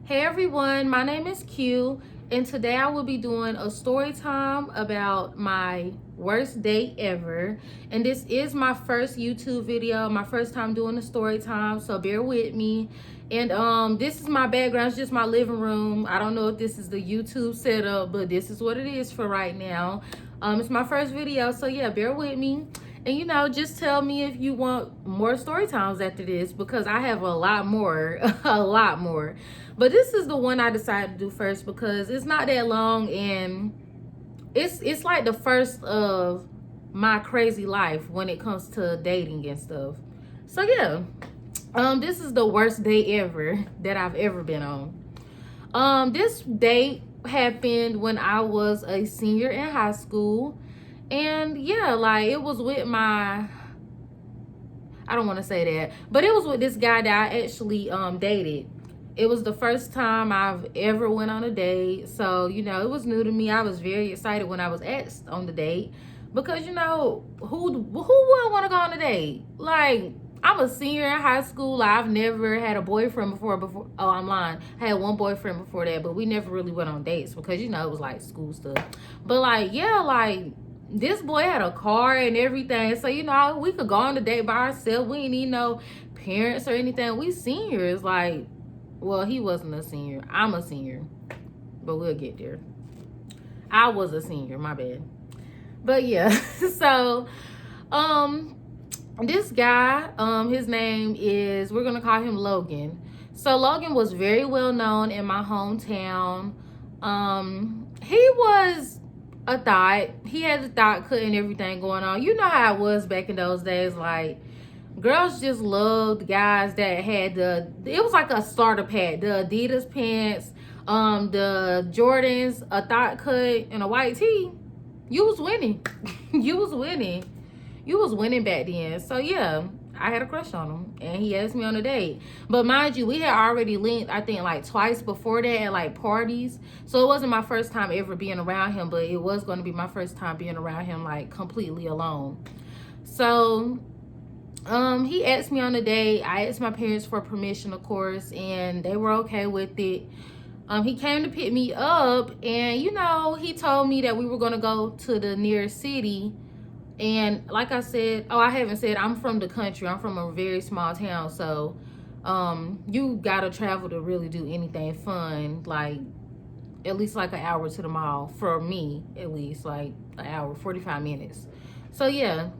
Hey everyone, my name is Q, and today I will be doing a story time about my worst date ever. And this is my first YouTube video, my first time doing a story time, so bear with me. And this is my background, it's just my living room. I don't know if this is the YouTube setup, but this is what it is for right now. It's my first video, so yeah, bear with me. And just tell me if you want more story times after this, because I have a lot more, a lot more. But this is the one I decided to do first because it's not that long, and it's like the first of my crazy life when it comes to dating and stuff. So yeah, this is the worst date ever that I've ever been on. This date happened when I was a senior in high school. And yeah, like it was with I don't want to say that, but it was with this guy that I actually dated. It was the first time I've ever went on a date. So, it was new to me. I was very excited when I was asked on the date because, who wouldn't want to go on a date? Like, I'm a senior in high school. I've never had a boyfriend before. Oh, I'm lying. I had one boyfriend before that, but we never really went on dates because, it was like school stuff. But like, yeah, like, this boy had a car and everything, so we could go on a date by ourselves. We ain't need no parents or anything. We seniors. Like, well, he wasn't a senior, I'm a senior, but we'll get there. I was a senior, my bad. But yeah, so this guy, his name is, we're gonna call him Logan. So Logan was very well known in my hometown. He was a thought. He had the thought cut and everything going on. You know how it was back in those days. Like, girls just loved guys that had it was like a starter pack. The Adidas pants, the Jordans, a thought cut, and a white tee. You was winning. You was winning. You was winning back then. So yeah, I had a crush on him, and he asked me on a date. But mind you, we had already linked, I think, like twice before that at like parties. So it wasn't my first time ever being around him, but it was going to be my first time being around him like completely alone. So he asked me on a date. I asked my parents for permission, of course, and they were okay with it. He came to pick me up, and he told me that we were going to go to the nearest city. And like I said, I haven't said, I'm from the country. I'm from a very small town. So you gotta travel to really do anything fun, like at least like an hour to the mall. For me, at least like an hour, 45 minutes. So yeah,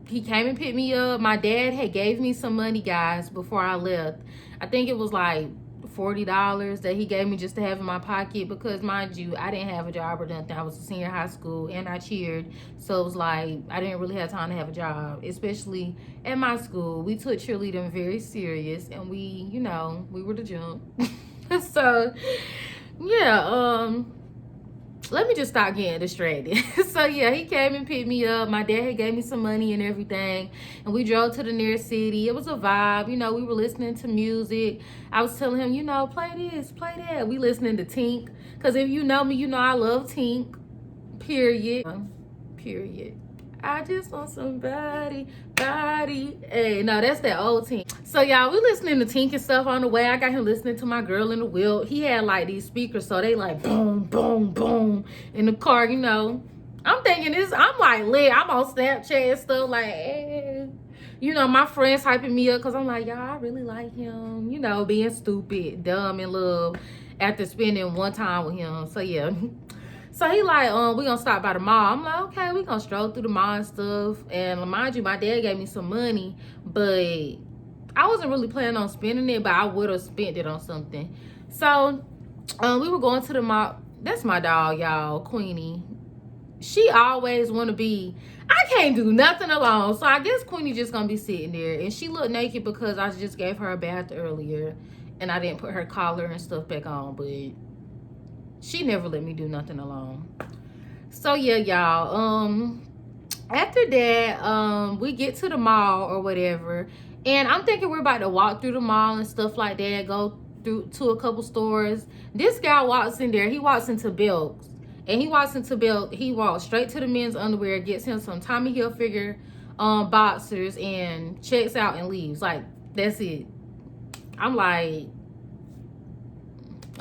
he came and picked me up. My dad had gave me some money, guys, before I left. I think it was like $40 that he gave me just to have in my pocket, because mind you, I didn't have a job or nothing. I was a senior in high school and I cheered, so it was like I didn't really have time to have a job, especially at my school. We took cheerleading very serious, and we were the jump. So yeah, let me just stop getting distracted. So yeah, he came and picked me up. My dad had gave me some money and everything, and we drove to the nearest city. It was a vibe. We were listening to music. I was telling him, play this, play that. We listening to Tink, because if you know me, I love Tink. Period. I just want somebody. Hey, no, that's that old Tink. So y'all, we listening to Tink and stuff on the way. I got him listening to My Girl in the Wheel. He had like these speakers, so they like boom, boom, boom in the car. I'm thinking I'm like lit. I'm on Snapchat and stuff like, hey. My friends hyping me up because I'm like, y'all, I really like him. Being stupid, dumb, in love after spending one time with him. So yeah. So he like, we gonna stop by the mall. I'm like, okay, we gonna stroll through the mall and stuff. And mind you, my dad gave me some money, but I wasn't really planning on spending it, but I would have spent it on something. So we were going to the mall. That's my dog, y'all, Queenie. She always want to be, I can't do nothing alone. So I guess Queenie just gonna be sitting there, and she looked naked because I just gave her a bath earlier and I didn't put her collar and stuff back on, but she never let me do nothing alone. So yeah, y'all, after that, we get to the mall or whatever, and I'm thinking we're about to walk through the mall and stuff like that, go through to a couple stores. This guy walks in there. He walks into Belk's. And he walks straight to the men's underwear, gets him some Tommy Hilfiger boxers, and checks out and leaves. Like, that's it. I'm like,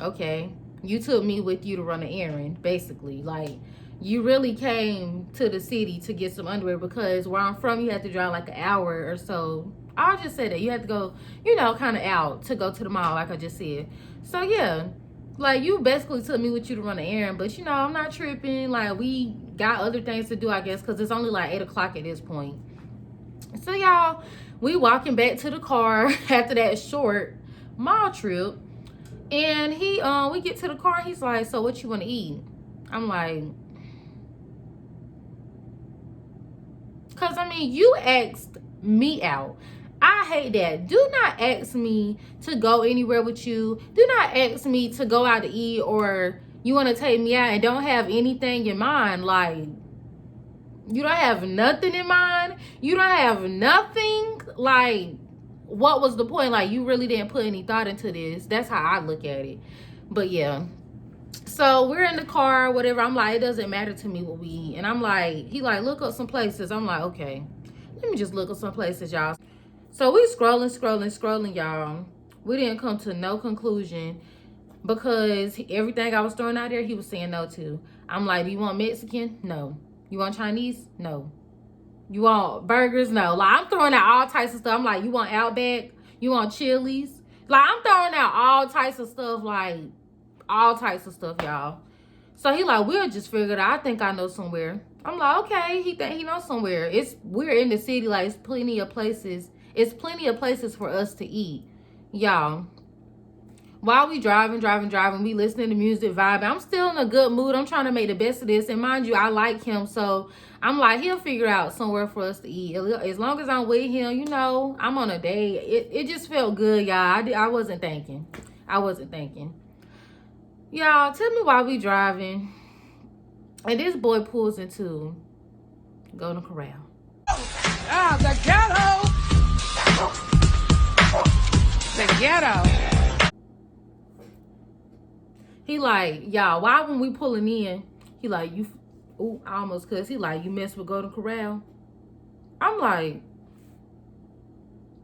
Okay, you took me with you to run an errand, basically. Like, you really came to the city to get some underwear, because where I'm from, you have to drive like an hour or so. I'll just say that you have to go, you know, kind of out to go to the mall, like I just said. So yeah, like, you basically took me with you to run an errand, but you know, I'm not tripping. Like, we got other things to do, I guess, because it's only like 8 o'clock at this point. So y'all, we walking back to the car after that short mall trip. And we get to the car. He's like, so what you want to eat? I'm like, because, I mean, you asked me out. I hate that. Do not ask me to go anywhere with you. Do not ask me to go out to eat, or you want to take me out and don't have anything in mind. Like, you don't have nothing in mind. You don't have nothing. Like, what was the point? Like, you really didn't put any thought into this. That's how I look at it. But yeah. So we're in the car, whatever. I'm like, it doesn't matter to me what we eat. And I'm like, he like, look up some places. I'm like, okay, let me just look up some places, y'all. So we scrolling, y'all. We didn't come to no conclusion, because everything I was throwing out there, he was saying no to. I'm like, do you want Mexican? No. You want Chinese? No. You want burgers? No. Like, I'm throwing out all types of stuff. I'm like, you want Outback? You want Chili's? Like, I'm throwing out all types of stuff, like, all types of stuff, y'all. So he like, we'll just figure it out. I think I know somewhere. I'm like, okay, he think he knows somewhere. We're in the city, like, it's plenty of places. It's plenty of places for us to eat, y'all. While we driving, we listening to music, vibing. I'm still in a good mood. I'm trying to make the best of this. And mind you, I like him. So I'm like, he'll figure out somewhere for us to eat. As long as I'm with him, you know, I'm on a date. It just felt good, y'all. I wasn't thinking. Y'all, tell me why we driving. And this boy pulls into Golden Corral. Ah, the ghetto. The ghetto. He like, y'all, why when we pulling in, he like, I almost cuss. He like, you mess with Golden Corral? I'm like,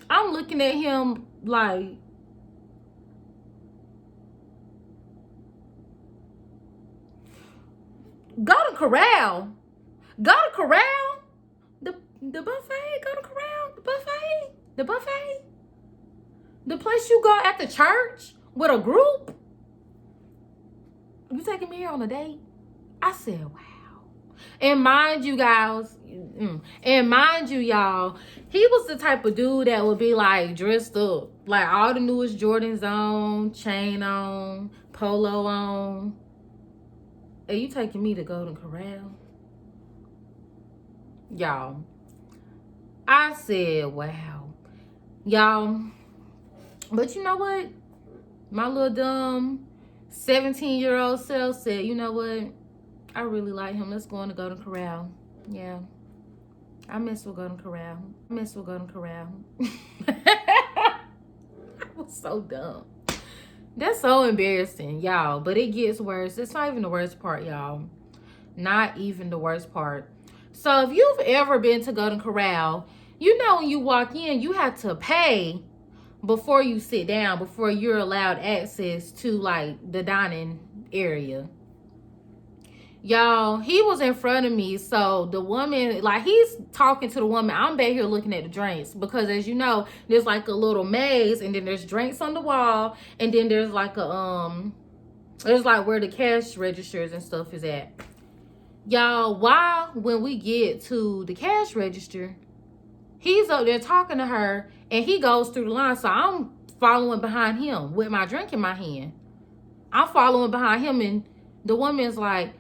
I'm looking at him like, Golden Corral? Golden Corral? The buffet? Golden Corral? The buffet? The place you go at the church with a group? You taking me here on a date? I said, wow. And mind you, guys, y'all, he was the type of dude that would be like dressed up, like all the newest Jordans on, chain on, polo on. Are you taking me to Golden Corral? Y'all, I said, wow. Y'all, but you know what? My little dumb 17-year-old self said, you know what? I really like him. Let's go on to Golden Corral. Yeah. I mess with Golden Corral. I was so dumb. That's so embarrassing, y'all. But it gets worse. It's not even the worst part, y'all. Not even the worst part. So if you've ever been to Golden Corral, you know when you walk in, you have to pay before you sit down, before you're allowed access to like the dining area. Y'all, he was in front of me, so the woman, like, he's talking to the woman. I'm back here looking at the drinks, because as you know, there's like a little maze, and then there's drinks on the wall, and then there's like there's like where the cash registers and stuff is at. Y'all, when we get to the cash register, he's up there talking to her, and he goes through the line. So I'm following behind him with my drink in my hand. I'm following behind him, and the woman's like,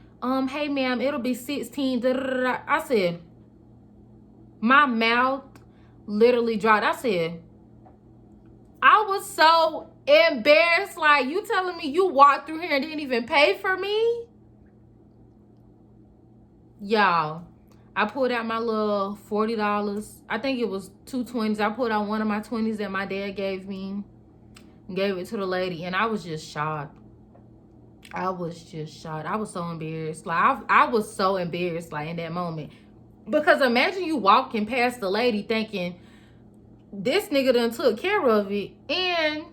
hey ma'am, it'll be 16. Da, da, da, da. I said, my mouth literally dropped. I said, I was so embarrassed. Like, you telling me you walked through here and didn't even pay for me? Y'all, I pulled out my little $40. I think it was 2 20s. I pulled out one of my 20s that my dad gave me, gave it to the lady, and I was just shocked. I was so embarrassed. Like, I was so embarrassed, like, in that moment. Because imagine you walking past the lady thinking, this nigga done took care of it, and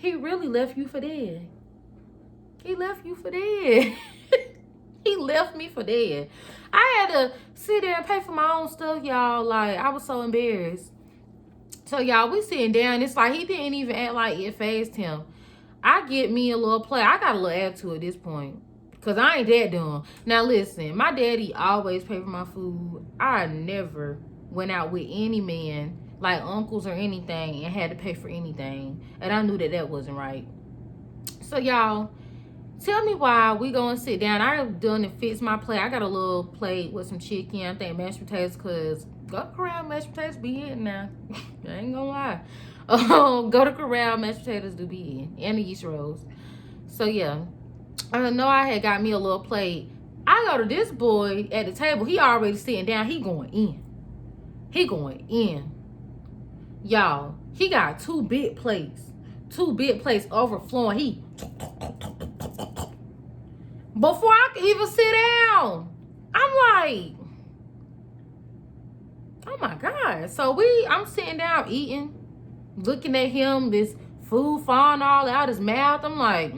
He really left you for dead. He left you for dead. He left me for dead. I had to sit there and pay for my own stuff, y'all. Like, I was so embarrassed. So, y'all, we sitting down. It's like he didn't even act like it fazed him. I get me a little play. I got a little attitude at this point. Because I ain't that dumb. Now, listen. My daddy always paid for my food. I never went out with any man, like uncles or anything, and had to pay for anything. And I knew that that wasn't right. So, y'all, tell me why we go and sit down. I done and fix my plate. I got a little plate with some chicken. I think mashed potatoes, because go to Corral, mashed potatoes be in now. I ain't gonna lie. Go to Corral, mashed potatoes do be in. And the yeast rolls. So, yeah. I know I had got me a little plate. I go to this boy at the table. He already sitting down. He going in. He going in. Y'all, he got 2 big plates. 2 big plates overflowing. He... Before I could even sit down, I'm like, oh my God. So I'm sitting down eating, looking at him, this food falling all out his mouth. I'm like,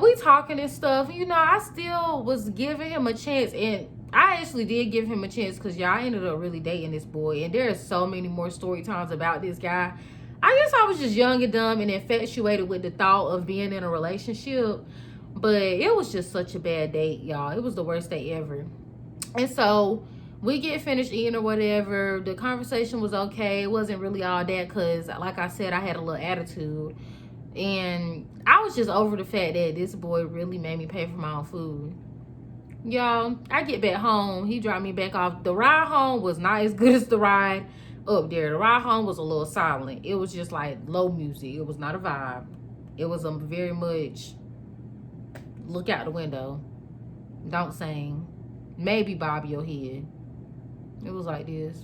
We talking and stuff. You know, I still was giving him a chance, and I actually did give him a chance because y'all ended up really dating this boy. And there's so many more story times about this guy. I guess I was just young and dumb and infatuated with the thought of being in a relationship. But it was just such a bad date, y'all. It was the worst date ever. And so we get finished eating or whatever. The conversation was okay. It wasn't really all that because, like I said, I had a little attitude. And I was just over the fact that this boy really made me pay for my own food. Y'all, I get back home. He dropped me back off. The ride home was not as good as the ride up there. The ride home was a little silent. It was just like low music. It was not a vibe. It was a very much look out the window. Don't sing. Maybe bob your head. It was like this.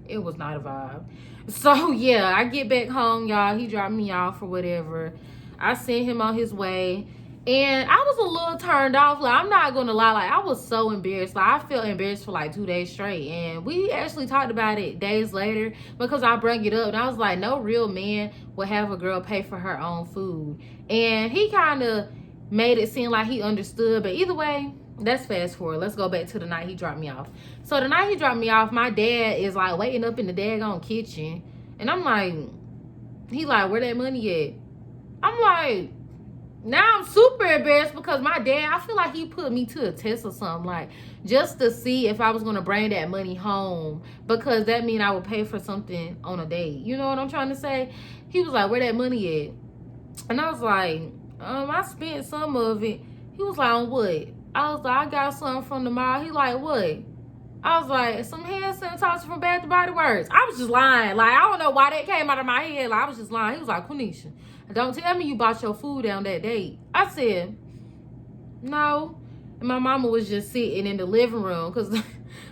It was not a vibe. So, yeah, I get back home, y'all. He dropped me off or whatever. I sent him on his way. And I was a little turned off. Like, I'm not going to lie. Like, I was so embarrassed. Like, I felt embarrassed for, like, 2 days straight. And we actually talked about it days later because I brought it up. And I was like, no real man would have a girl pay for her own food. And he kind of made it seem like he understood. But either way, let's fast forward. Let's go back to the night he dropped me off. So the night he dropped me off, my dad is like waiting up in the daggone kitchen. And I'm like, he like, where that money at? I'm like, now I'm super embarrassed because my dad, I feel like he put me to a test or something. Like, just to see if I was going to bring that money home. Because that mean I would pay for something on a date. You know what I'm trying to say? He was like, where that money at? And I was like, I spent some of it. He was like, on what? I was like, I got something from the mall. He like, what? I was like, some hand sanitizer from Bath & Body Works. I was just lying. Like, I don't know why that came out of my head. Like, I was just lying. He was like, Quenisha, don't tell me you bought your food on that date. I said, no. And my mama was just sitting in the living room because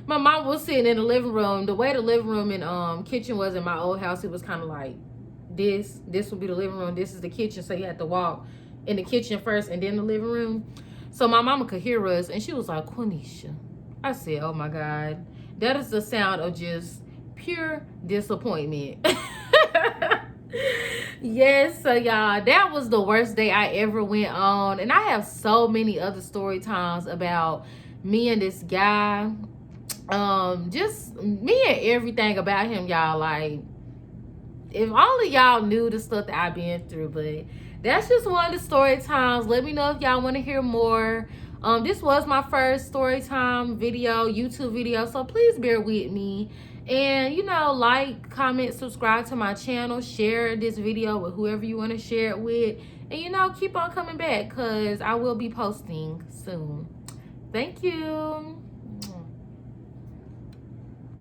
my mama was sitting in the living room. The way the living room and kitchen was in my old house, it was kind of like this. This would be the living room. This is the kitchen. So you had to walk in the kitchen first and then the living room. So my mama could hear us, and she was like, Quenisha. I said, oh, my God. That is the sound of just pure disappointment. Yes, so, y'all, that was the worst day I ever went on. And I have so many other story times about me and this guy. Just me and everything about him, y'all. Like, if only y'all knew the stuff that I've been through, but that's just one of the story times. Let me know if y'all want to hear more. This was my first story time video, YouTube video, so please bear with me. And, you know, like, comment, subscribe to my channel, share this video with whoever you want to share it with. And, you know, keep on coming back because I will be posting soon. Thank you.